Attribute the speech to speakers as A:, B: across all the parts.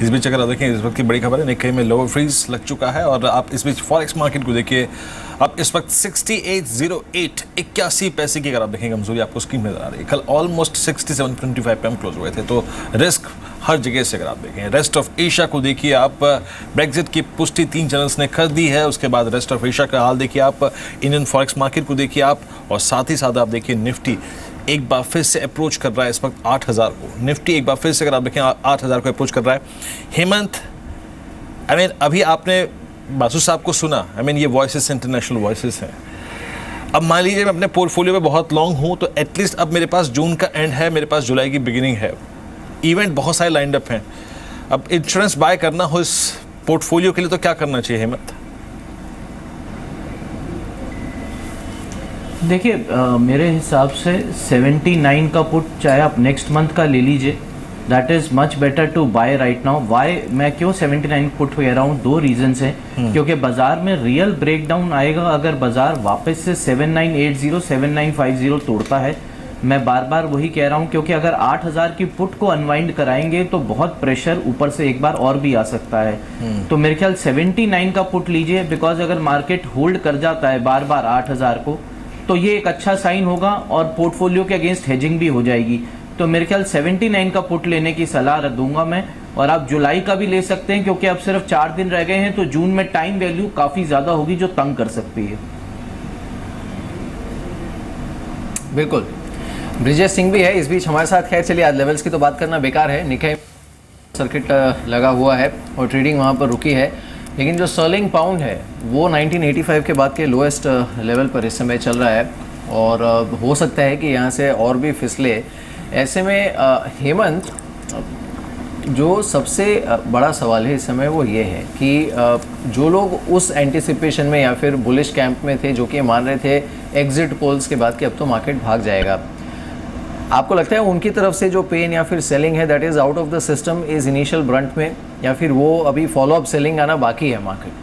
A: इस बीच अगर आप देखें इस वक्त की बड़ी खबर है, निक्केई में लोअर फ्रीज लग चुका है और आप इस बीच फॉरेक्स मार्केट को देखिए, आप इस वक्त 6808 81 पैसे की अगर आप देखें कमजोरी आपको स्क्रीन में नजर आ रही है। कल ऑलमोस्ट 6725 पे हम क्लोज हुए थे, तो रिस्क हर जगह से अगर आप देखें। रेस्ट ऑफ एशिया को देखिए आप, ब्रेग्जिट की पुष्टि 3 चैनल्स ने कर दी है, उसके बाद रेस्ट ऑफ एशिया का हाल देखिए आप, इंडियन फॉरेक्स मार्केट को देखिए आप, और साथ ही साथ आप देखिए निफ्टी एक बार फिर से अप्रोच कर रहा है इस वक्त 8000 को। निफ्टी एक बार फिर से अगर आप देखें 8000 को अप्रोच कर रहा है। हेमंत, अभी आपने बासु साहब को सुना, ये वॉइसेस इंटरनेशनल वॉइसेस हैं। अब मान लीजिए मैं अपने पोर्टफोलियो में बहुत लॉन्ग हूँ, तो एटलीस्ट अब मेरे पास जून का एंड है, मेरे पास जुलाई की बिगिनिंग है, इवेंट बहुत सारे लाइंड अप हैं। अब इंश्योरेंस बाय करना हो इस पोर्टफोलियो के लिए तो क्या करना चाहिए हेमंत?
B: देखिए, मेरे हिसाब से 79 का पुट चाहे आप नेक्स्ट मंथ का ले लीजिए, that is much better to buy right now. Why मैं क्यों 79 पुट कह रहा हूँ, 2 रीजंस हैं। क्योंकि बाजार में रियल ब्रेकडाउन आएगा अगर बाजार वापस से 7980 7950 तोड़ता है। मैं बार बार वही कह रहा हूँ, क्योंकि अगर 8000 की पुट को अनवाइंड कराएंगे तो बहुत प्रेशर ऊपर से एक बार और भी आ सकता है। तो मेरे ख्याल 79 का पुट लीजिए, बिकॉज अगर मार्केट होल्ड कर जाता है बार बार 8000 को, तो ये एक अच्छा साइन होगा और पोर्टफोलियो के अगेंस्ट हेजिंग भी हो जाएगी। तो मेरे ख्याल 79 का पुट लेने की सलाह दूंगा मैं। और आप जुलाई का भी ले सकते हैं, क्योंकि अब सिर्फ 4 दिन रह गए हैं, तो जून में टाइम वैल्यू काफी ज्यादा होगी जो तंग कर सकती है।
C: बिल्कुल, ब्रिजेश सिंह भी है इस बीच हमारे साथ। खैर चलिए, आज लेवल्स की तो बात करना बेकार है। निक्केई सर्किट लगा हुआ है और ट्रेडिंग वहाँ पर रुकी है, लेकिन जो स्टर्लिंग पाउंड है वो 1985 के बाद के लोएस्ट लेवल पर इस समय चल रहा है और हो सकता है कि यहाँ से और भी फिसले। ऐसे में हेमंत, जो सबसे बड़ा सवाल है इस समय वो ये है कि जो लोग उस एंटिसिपेशन में या फिर बुलिश कैंप में थे, जो कि मान रहे थे एग्जिट पोल्स के बाद कि अब तो मार्केट भाग जाएगा, आपको लगता है उनकी तरफ से जो पेन या फिर सेलिंग है that is out of the system is initial Brunt में, या फिर वो अभी फॉलो अप सेलिंग आना बाकी है मार्केट?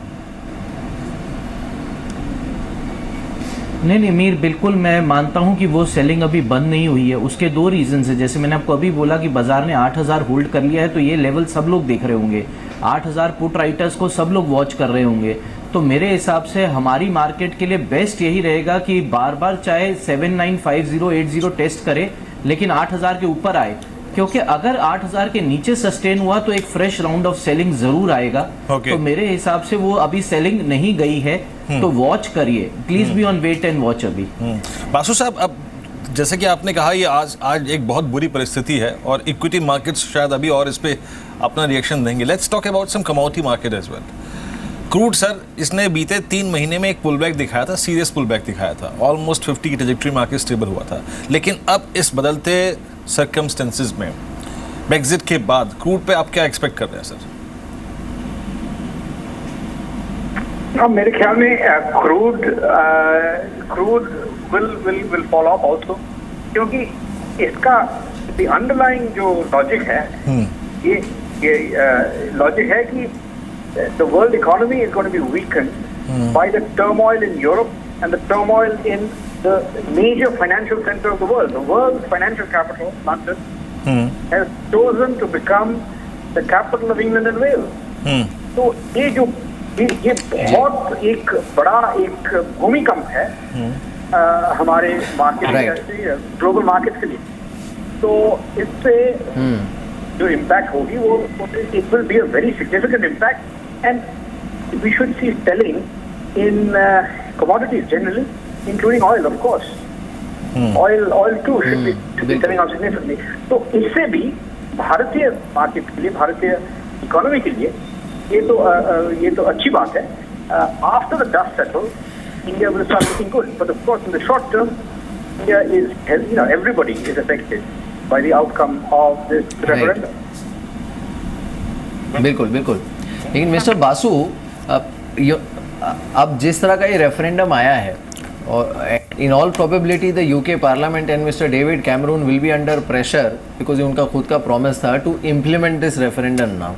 B: नहीं मीर, बिल्कुल मैं मानता हूं कि वो सेलिंग अभी बंद नहीं हुई है। उसके 2 रीजन है। जैसे मैंने आपको अभी बोला कि बाजार ने 8000 होल्ड कर लिया है, तो ये लेवल सब लोग देख रहे होंगे, 8000 पुट राइटर्स को सब लोग वॉच कर रहे होंगे। तो मेरे हिसाब से हमारी मार्केट के लिए बेस्ट यही रहेगा कि बार बार चाहे 795080 टेस्ट करे, लेकिन 8000 के ऊपर आए, क्योंकि अगर 8000 के नीचे सस्टेन हुआ तो एक फ्रेश राउंड ऑफ सेलिंग जरूर आएगा। तो मेरे हिसाब से वो अभी सेलिंग नहीं गई है, तो वॉच करिए, please be on wait and watch अभी।
A: बासु साहब, अब जैसे कि आपने कहा, ये आज एक बहुत बुरी परिस्थिति है और इक्विटी मार्केट्स शायद अभी और इस पे अपना रिएक्शन देंगे। Let's talk about some commodity market as well. Crude sir, इसने बीते 3 महीने में एक पुल बैक दिखाया था, सीरियस पुल बैक दिखाया था, ऑलमोस्ट 50 की ट्रैजेक्टरी मार्केट स्टेबल हुआ था। लेकिन अब इस बदलते सर्कमस्टेंसेस में ब्रेग्जिट के बाद क्रूड पे आप क्या एक्सपेक्ट कर रहे हैं सर?
D: अब मेरे ख्याल में crude will fall of also, क्योंकि इसका द अंडरलाइंग जो लॉजिक है, ये लॉजिक है कि the world economy is going to be weakened by the turmoil in Europe and the turmoil in the major financial center of the world. The world's financial capital, London, has chosen to become the capital of England and Wales. तो ये बहुत एक बड़ा एक भूमिकंप है हमारे market, global market के लिए। तो इससे जो इम्पैक्ट होगी वो it will be a very significant impact, and we should see selling in commodities generally, including oil, of course. Oil too should be selling out significantly. तो इससे भी भारतीय मार्केट के लिए, भारतीय इकोनॉमी के लिए ये तो अच्छी बात है। After the dust settles, India will start looking good. But of course, in the short term, India is, everybody is affected by the outcome of this referendum.
C: बिल्कुल बिल्कुल। लेकिन मिस्टर बासु, अब जिस तरह का ये रेफरेंडम आया है, और in all probability the UK parliament and mister David Cameron will be under pressure, because उनका खुद का प्रॉमिस था to implement this referendum now.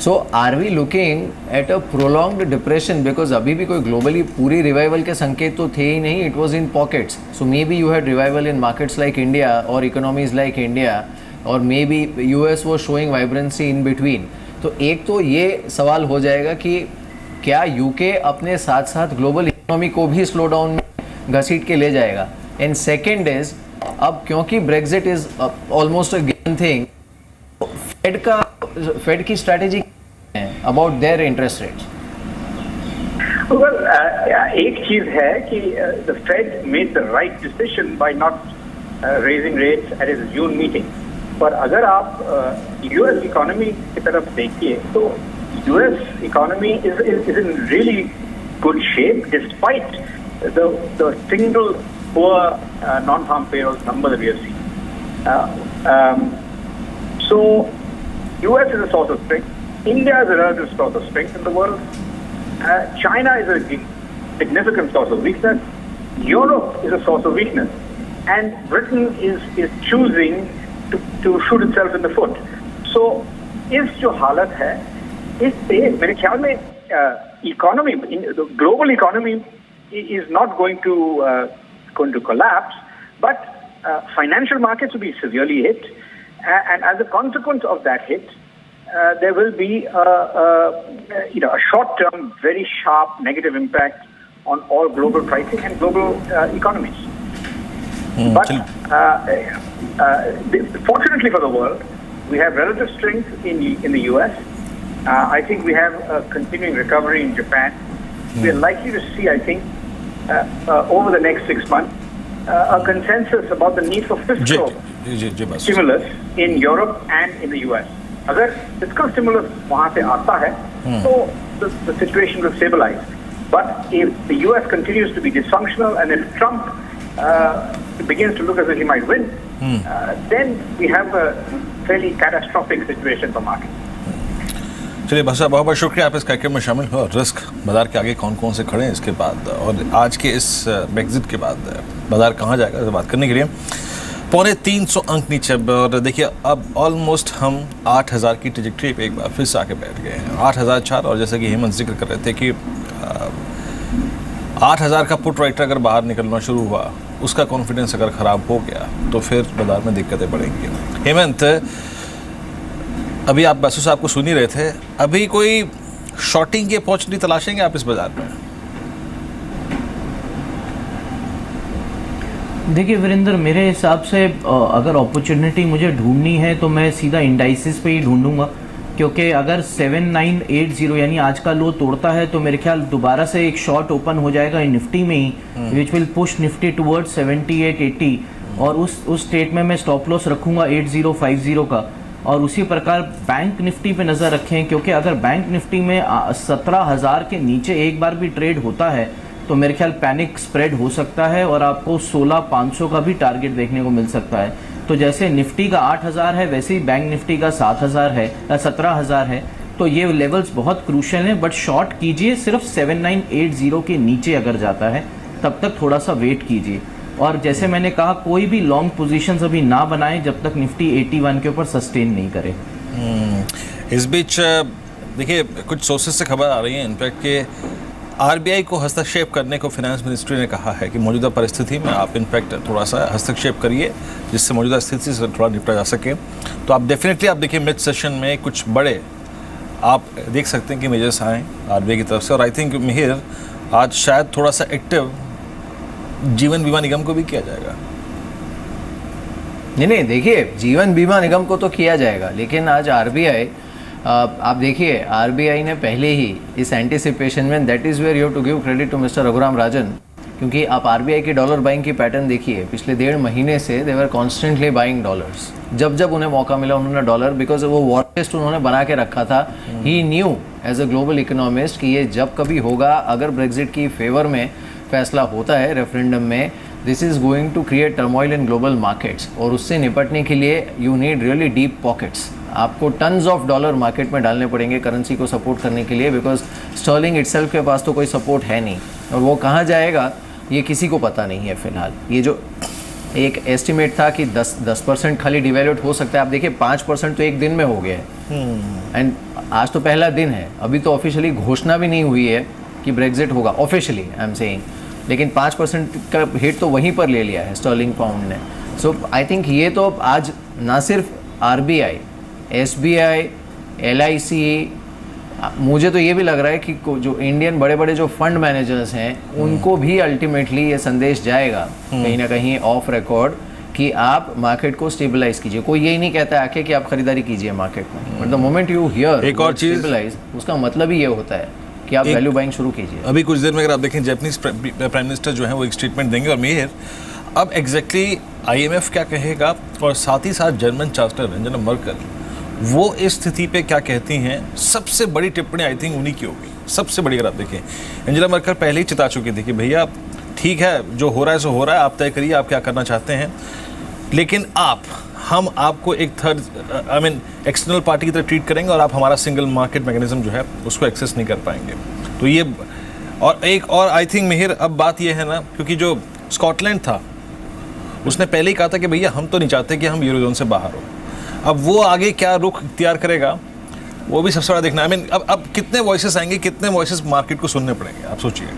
C: So are we looking at a prolonged depression, because अभी भी कोई ग्लोबली पूरी revival के संकेत तो थे ही नहीं, it was in pockets. So may be you had revival in markets like India और इकोनॉमीज लाइक इंडिया, और may be US was showing vibrancy in between. तो एक तो ये सवाल हो जाएगा कि क्या यूके अपने साथ साथ ग्लोबल इकोनॉमी को भी स्लो डाउन में घसीट के ले जाएगा। एंड सेकेंड इज, अब क्योंकि Brexit is almost a given thing, Fed की strategy about their interest rates.
D: Well, एक चीज है कि the Fed made the right decision by not raising rates at its June meeting. पर अगर आप US economy की तरफ देखिए तो US economy is in really good shape despite the single poor non-farm payrolls number that we have seen. So US is a source of strength. India is a relative source of strength in the world. China is a significant source of weakness. Europe is a source of weakness, and Britain is choosing to shoot itself in the foot. So, इस जो हालत है, इससे मेरे ख्याल में economy, the global economy is not going to collapse, but financial markets will be severely hit, and as a consequence of that hit, there will be a short-term, very sharp negative impact on all global pricing and global economies. But fortunately for the world, we have relative strength in the US. I think we have a continuing recovery in Japan. We are likely to see, I think, over the next 6 months, a consensus about the need for fiscal stimulus in Europe and in the US. अगर fiscal stimulus वहां से आता है तो the situation will stabilize. But if the US continues to be dysfunctional and if Trump begins to look as if he might win, then we have a fairly catastrophic situation for market.
A: चलिए बस बहुत बहुत शुक्रिया आप इस कार्यक्रम में शामिल हुए। और रिस्क बाजार के आगे कौन कौन से खड़े हैं इसके बाद और आज के इस ब्रेक्जिट के बाद बाजार कहाँ जाएगा इस बात करने के लिए 350 अंक नीचे। और देखिए अब ऑलमोस्ट हम 8000 की ट्रेजेक्टरी पे एक बार फिर से आके बैठ गए हैं 8004। और जैसे कि हेमंत जिक्र कर रहे थे कि 8000 का पुट राइटर अगर बाहर निकलना शुरू हुआ, उसका कॉन्फिडेंस अगर ख़राब हो गया तो फिर बाजार में दिक्कतें बढ़ेंगी। हेमंत, अभी आप बासु साहब को सुन ही रहे थे, अभी कोई शॉर्टिंग की अपॉर्चुनिटी तलाशेंगे आप इस बाजार में?
B: देखिए वीरेंद्र, मेरे हिसाब से अगर अपॉर्चुनिटी मुझे ढूंढनी है तो मैं सीधा इंडाइसिस पे ही ढूंढूंगा, क्योंकि अगर 7980 यानी आज का लो तोड़ता है तो मेरे ख्याल दोबारा से एक शॉर्ट ओपन हो जाएगा निफ्टी में ही, which will push Nifty towards 7880 और उस स्टेट में मैं स्टॉप लॉस रखूंगा 8050 का। और उसी प्रकार बैंक निफ्टी पे नज़र रखें, क्योंकि अगर बैंक निफ्टी में 17000 के नीचे एक बार भी ट्रेड होता है तो मेरे ख्याल पैनिक स्प्रेड हो सकता है और आपको 16500 का भी टारगेट देखने को मिल सकता है। तो जैसे निफ्टी का 8000 है वैसे ही बैंक निफ्टी का 7000 है या 17000 है, तो ये लेवल्स बहुत क्रूशियल हैं। बट शॉर्ट कीजिए सिर्फ 7980 के नीचे अगर जाता है तब तक थोड़ा सा वेट कीजिए। और जैसे मैंने कहा कोई भी लॉन्ग पोजीशंस अभी ना बनाएं जब तक निफ्टी 81 के ऊपर सस्टेन नहीं करे।
A: इस बीच देखिए कुछ सोर्सेज से खबर आ रही है इनफैक्ट कि आरबीआई को हस्तक्षेप करने को फाइनेंस मिनिस्ट्री ने कहा है कि मौजूदा परिस्थिति में आप इनफैक्ट थोड़ा सा हस्तक्षेप करिए जिससे मौजूदा स्थिति से थोड़ा निपटा जा सके। तो आप डेफिनेटली आप देखिए मिड सेशन में कुछ बड़े आप देख सकते हैं कि मेजर्स आए आरबीआई की तरफ से। और आई थिंक मिहिर आज शायद थोड़ा सा एक्टिव जीवन बीमा निगम को भी किया जाएगा।
C: नहीं देखिए, जीवन बीमा निगम को तो किया जाएगा, लेकिन आज आरबीआई आप देखिए आरबीआई ने पहले ही इस एंटिसिपेशन में, that is where you have to give credit to mister Raghuram Rajan, क्योंकि आप आरबीआई की डॉलर बाइंग की पैटर्न देखिए पिछले 1.5 महीने से they were constantly buying dollars. जब जब उन्हें मौका मिला उन्होंने डॉलर, बिकॉज वो वॉर लिस्ट उन्होंने बना के रखा था। He knew as a global economist कि ये जब कभी होगा, अगर ब्रेक्जिट की फेवर में फैसला होता है रेफरेंडम में, this is going to create turmoil in global markets. और उससे निपटने के लिए you need really deep pockets. आपको टन्स ऑफ डॉलर मार्केट में डालने पड़ेंगे करेंसी को सपोर्ट करने के लिए, बिकॉज स्टर्लिंग इटसेल्फ के पास तो कोई सपोर्ट है नहीं, और वो कहाँ जाएगा ये किसी को पता नहीं है फिलहाल। ये जो एक एस्टिमेट था कि 10% खाली डिवेल्यूट हो सकता है, आप देखिए 5% तो एक दिन में हो गया है। एंड आज तो पहला दिन है, अभी तो ऑफिशियली घोषणा भी नहीं हुई है कि ब्रेक्जिट होगा ऑफिशियली, आई एम सेइंग, लेकिन 5% का हिट तो वहीं पर ले लिया है स्टर्लिंग पाउंड ने। सो आई थिंक ये तो आज ना सिर्फ आरबीआई, एसबीआई, LIC, मुझे तो ये भी लग रहा है कि जो इंडियन बड़े बड़े जो फंड मैनेजर्स हैं उनको भी अल्टीमेटली ये संदेश जाएगा कहीं ना कहीं ऑफ रिकॉर्ड कि आप मार्केट को स्टेबलाइज कीजिए। कोई यही नहीं कहता है आके कि आप खरीदारी कीजिए मार्केट में, but the moment you here
A: एक और चीज
C: स्टेबलाइज, उसका मतलब ही ये होता है कि आप वैल्यू बाइंग शुरू कीजिए।
A: अभी कुछ देर में अगर आप देखें जापानीज प्राइम मिनिस्टर जो है वो एक स्टेटमेंट देंगे, और मेयर अब एग्जैक्टली IMF क्या कहेगा, और साथ ही साथ जर्मन चांसलर एंजेला मर्केल वो इस स्थिति पे क्या कहती हैं, सबसे बड़ी टिप्पणी आई थिंक उन्हीं की होगी, सबसे बड़ी। अगर आप देखें एंजेला मर्केल पहले ही चिता चुकी थी कि भैया ठीक है जो हो रहा है सो हो रहा है, आप तय करिए आप क्या करना चाहते हैं, लेकिन हम आपको एक थर्ड एक्सटर्नल पार्टी की तरह ट्रीट करेंगे और आप हमारा सिंगल मार्केट मैकेनिज्म जो है उसको एक्सेस नहीं कर पाएंगे। तो ये और एक और आई थिंक मिहिर अब बात ये है ना, क्योंकि जो स्कॉटलैंड था उसने पहले ही कहा था कि भैया हम तो नहीं चाहते कि हम यूरोजोन से बाहर हो। अब वो आगे क्या रुख इख्तियार करेगा वो भी सबसे बड़ा देखना है। अब कितने वॉइसेस आएंगे, कितने वॉइसेस मार्केट को सुनने पड़ेंगे, आप सोचिए।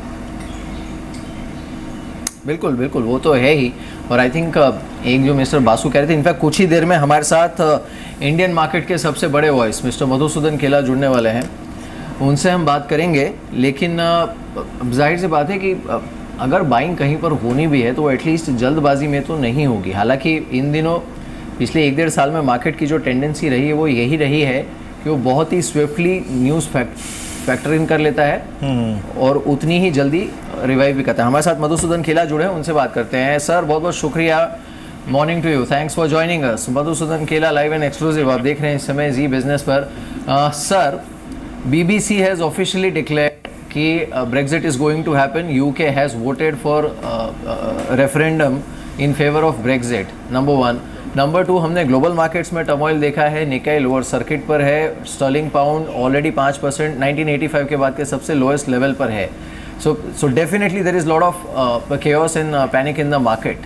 C: बिल्कुल बिल्कुल, वो तो है ही। और आई थिंक एक जो मिस्टर बासु कह रहे थे, इनफैक्ट कुछ ही देर में हमारे साथ इंडियन मार्केट के सबसे बड़े वॉइस मिस्टर मधुसूदन केला जुड़ने वाले हैं, उनसे हम बात करेंगे। लेकिन जाहिर सी बात है कि अगर बाइंग कहीं पर होनी भी है तो एटलीस्ट जल्दबाजी में तो नहीं होगी। हालांकि इन दिनों पिछले 1-1.5 साल में मार्केट की जो टेंडेंसी रही है वो यही रही है कि वो बहुत ही स्विफ्टली न्यूज़ फैक्टर इन कर लेता है और उतनी ही जल्दी रिवाइव भी करता है। हमारे साथ मधुसूदन केला जुड़े हैं, उनसे बात करते हैं। सर बहुत बहुत शुक्रिया, morning to you, thanks for joining us. Madhusudan Kela live and exclusive आप देख रहे हैं इस समय जी बिजनेस पर। Sir, BBC has officially declare कि Brexit is going to happen, UK has voted for referendum in favour of Brexit, number 1। Number 2, हमने global markets में टर्मोइल देखा है, निकाई लोअर सर्किट पर है, स्टर्लिंग पाउंड ऑलरेडी 5% 1985 के बाद के सबसे लोएस्ट लेवल पर है। So definitely there is lot of chaos and panic in the market.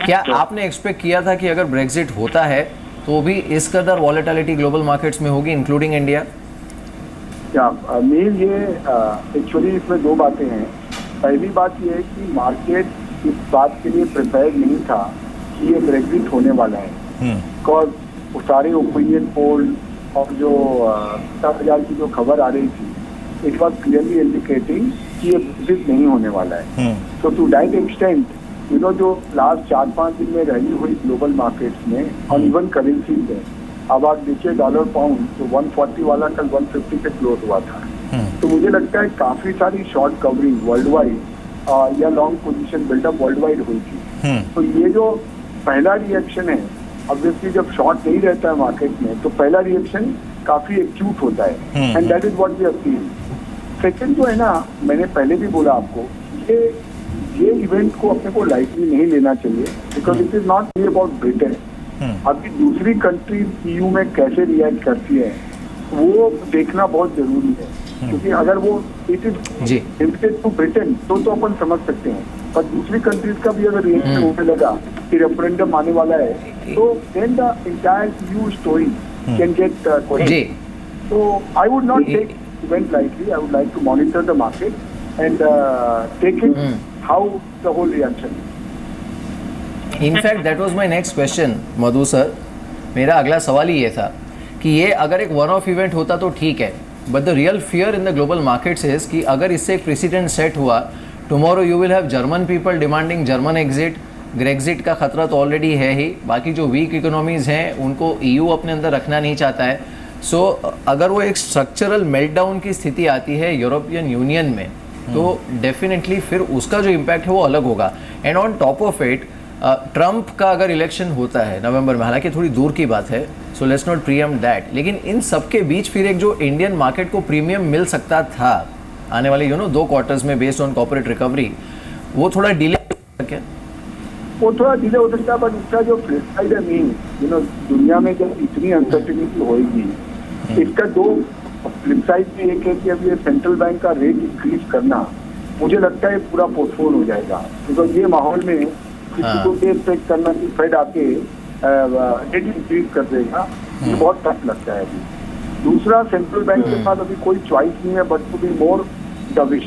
C: क्या आपने एक्सपेक्ट किया था कि अगर ब्रेक्जिट होता है तो भी इस कदर वॉलेटिलिटी ग्लोबल मार्केट्स में होगी इंक्लूडिंग इंडिया?
E: मेन ये एक्चुअली इसमें दो बातें हैं। पहली बात ये है कि मार्केट इस बात के लिए प्रिपेयर नहीं था कि ये ब्रेक्जिट होने वाला है, बिकॉज वो सारे ओपिनियन पोल और जो 50,000 की जो खबर आ रही थी इट वॉज क्लियरली इंडिकेटिंग कि ये ब्रेक्जिट नहीं होने वाला है। सो टू दैट एक्सटेंट जो लास्ट 4-5 दिन में रैली हुई ग्लोबल मार्केट्स में और इवन करेंसी में, अब आप देखिए डॉलर पाउंड तो 140 वाला कल 150 पे क्लोज हुआ था। तो मुझे लगता है काफी सारी शॉर्ट कवरिंग वर्ल्ड वाइड या long position buildup world wide हुई थी। तो ये जो पहला रिएक्शन है, ऑब्वियसली जब शॉर्ट नहीं रहता है मार्केट में तो पहला रिएक्शन काफी एक्यूट होता है, and that is what we have seen. Second जो है ना, मैंने पहले भी बोला आपको, ये इवेंट को अपने को लाइटली नहीं लेना चाहिए, because it is not only about Britain. अभी दूसरी कंट्रीज EU में कैसे रिएक्ट करती है वो देखना बहुत जरूरी है, क्योंकि अगर वो it is limited to Britain तो अपन समझ सकते हैं, पर दूसरी कंट्रीज का भी अगर रिएक्शन होने लगा कि रेफरेंडम आने वाला है तो then the entire EU story can get question. So I would not take event lightly. I would like to monitor the market and take it how the whole reaction is.
C: In fact, that was my next question, Madhu sir. मेरा अगला सवाल ही ये था कि ये अगर एक one of event होता तो ठीक है, but the real fear in the global markets is कि अगर इससे एक प्रेसिडेंट सेट हुआ, tomorrow you will have German people demanding German exit, Grexit का खतरा तो ऑलरेडी है ही, बाकी जो वीक इकोनॉमीज हैं उनको EU अपने अंदर रखना नहीं चाहता है। सो अगर वो एक स्ट्रक्चरल मेल्टडाउन की स्थिति आती है यूरोपियन यूनियन में तो डेफिनेटली फिर उसका जो इम्पैक्ट है वो अलग होगा। And on top of it Trump का अगर इलेक्शन होता है नवंबर में, हालांकि थोड़ी दूर की बात है, so let's not pre-empt that, लेकिन इन सब के बीच फिर एक जो इंडियन मार्केट को प्रीमियम मिल सकता था आने वाले 2 क्वार्टर्स में बेस्ड ऑन कॉर्पोरेट रिकवरी, वो थोड़ा डिले क्या?
E: वो थोड़ा डिले हो सकता है, बट इसका जो फ्लिप साइड है मीन दुनिया में जब इतनी अनसर्टेनिटी होगी, इसका 2 फ्लिप साइड में एक है कि अब ये सेंट्रल बैंक का रेट इंक्रीज करना, मुझे लगता है पूरा पोस्टपोन हो जाएगा, बिकॉज ये माहौल में किसी को एक्सपेक्ट करना कि फेड आके रेट इंक्रीज कर देगा, ये बहुत टफ लगता है अभी। दूसरा, सेंट्रल बैंक के पास अभी कोई चॉइस नहीं है but to be more dovish,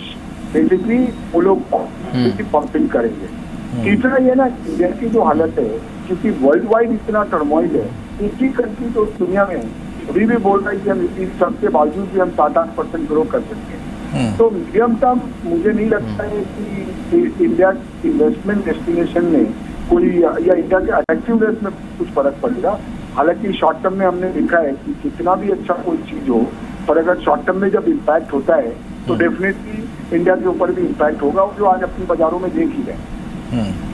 E: basically वो लोग पंपिंग करेंगे। तीसरा ये ना, इंडिया की जो हालत है, क्योंकि वर्ल्ड वाइड इतना टर्मोइल है, एक ही कंट्री तो दुनिया में अभी भी बोल रहा है कि हम इन सब के बावजूद भी हम 7-8% ग्रो कर सकते हैं। तो मीडियम टर्म मुझे नहीं लगता है कि इंडिया इन्वेस्टमेंट डेस्टिनेशन में कोई या इंडिया के अट्रैक्टिवनेस में कुछ फर्क पड़ेगा। हालांकि शॉर्ट टर्म में हमने देखा है कि कितना भी अच्छा कोई चीज हो, पर अगर शॉर्ट टर्म में जब इम्पैक्ट होता है तो डेफिनेटली इंडिया के ऊपर भी इम्पैक्ट होगा, जो आज अपने बाजारों में देख ही रहे हैं।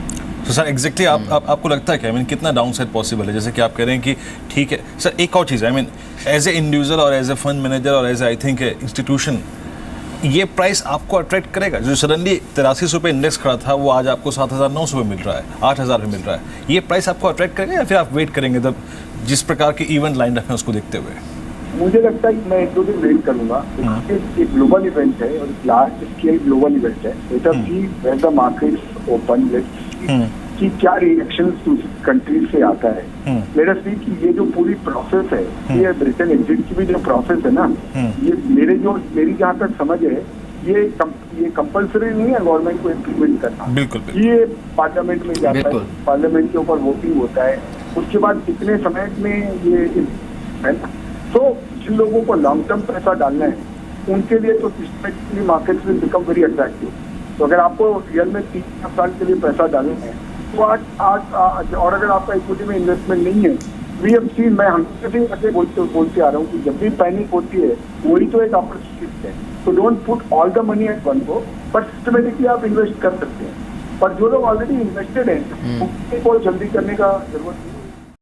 A: तो सर एग्जैक्टली आपको लगता है कि कितना डाउन साइड पॉसिबल है? जैसे कि आप कह रहे हैं कि ठीक है सर, एक और चीज़ है एज ए इंडिविजुअल और एज ए फंड मैनेजर और एज आई थिंक इंस्टीट्यूशन, ये प्राइस आपको अट्रैक्ट करेगा? जो सडनली 83 रुपये इंडेक्स खड़ा था वो आज आपको 7,900 में मिल रहा है, 8,000 में मिल रहा है, ये प्राइस आपको अट्रैक्ट करेगा या फिर आप वेट करेंगे तब जिस प्रकार के इवेंट लाइन रखें उसको देखते हुए?
E: मुझे लगता है कि मैं 1-2 दिन वेट करूंगा। एक ग्लोबल इवेंट है और लार्ज स्केल ग्लोबल इवेंट है। Let us see when the markets open, let's see कि क्या रिएक्शन दूसरी कंट्रीज से आता है। लेट अस सी कि ये जो पूरी प्रोसेस है, ये ब्रिटेन एग्जिट की भी जो प्रोसेस है ना, ये मेरी जहाँ तक समझ है ये कंपल्सरी नहीं है गवर्नमेंट को इम्प्लीमेंट करना।
A: बिल्कुल।
E: ये पार्लियामेंट में जाता है, पार्लियामेंट के ऊपर वोटिंग होता है, उसके बाद कितने समय में ये है ना। तो जिन लोगों को लॉन्ग टर्म पैसा डालना है उनके लिए तो systematically market will become very attractive. तो अगर आपको रियल में 3 साल के लिए पैसा डालना है तो आज और अगर आपका इक्विटी में इन्वेस्टमेंट नहीं है, वी हैव सीन, मैं हमेशा बोलते आ रहा हूँ कि जब भी पैनिक होती है वही तो एक अपॉर्चुनिटी है। तो don't put all the money at one go, but systematically आप इन्वेस्ट कर सकते हैं। पर जो लोग ऑलरेडी इन्वेस्टेड हैं उनको जल्दी करने का जरूरत नहीं।